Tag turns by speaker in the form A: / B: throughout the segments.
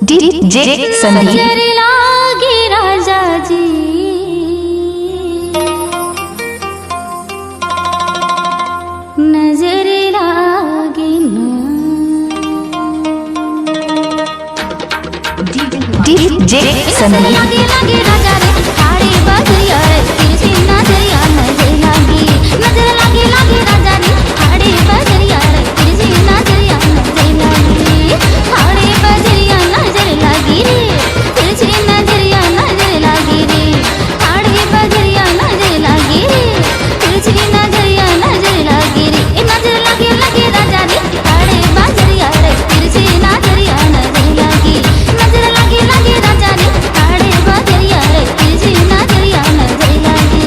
A: DJ Sandeep.
B: नजर लागे राजा जी, नजर लागे ना।
A: डीजे संदीप।
B: लागे लागे राजा रे, तारे बजरिया रे, तिरछी नजरिया नजर लागे। नजर लागे लागे राजा रे, तारे बजरिया रे, तिरछी नजरिया नजर लागे। तारे बजरिया नजर लागी रे, तिरछी नजरिया नजर लागी रे। तारे बजरिया नजर लागी रे, तिरछी नजरिया नजर लागी रे। नजर लागे लागे राजा रे, तारे बजरिया रे, तिरछी नजरिया नजर लागी। नजर लागे लागे राजा रे, तारे बजरिया रे, तिरछी नजरिया नजर लागी।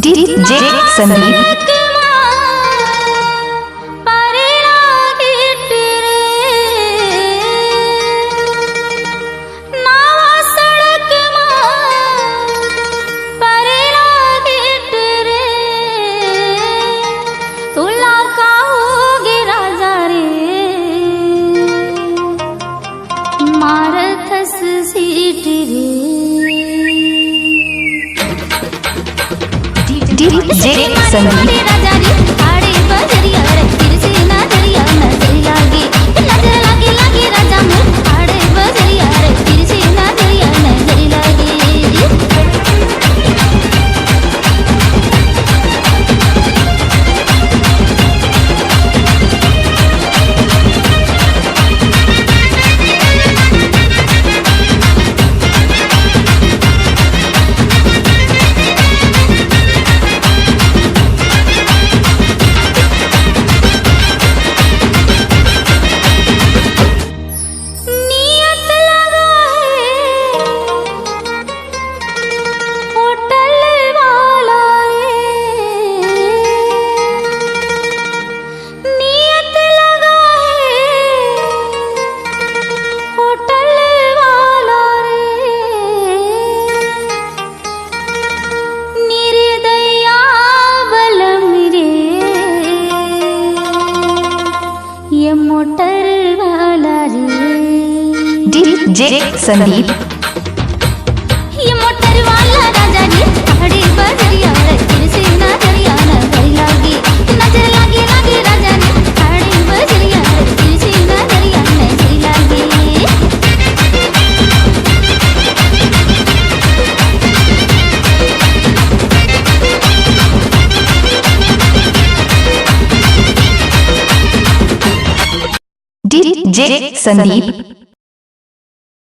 A: डीजे संदीप।
B: सीट रे
A: डीजे संदीप।
B: राजा रे, तारे बजरिया रे, तिरछी नजरिया नजर लागे। नजर लागे लागे राजा मोर, तारे बजरिया रे, तिरछी नजरिया नजर लागे। नियत लगा है होटल वाला रे, नियत लगा है होटल वाला रे। निर्दया बलम रे, ये मोटर वाला रे।
A: डीजे संदीप।
B: ये मोटर वाला राजा रे, तारे बजरिया रे, तिरछी नजरिया नजर लागे। नजर लागे लागे राजा रे, तारे बजरिया रे, तिरछी नजरिया नजर लागे।
A: डीजे संदीप।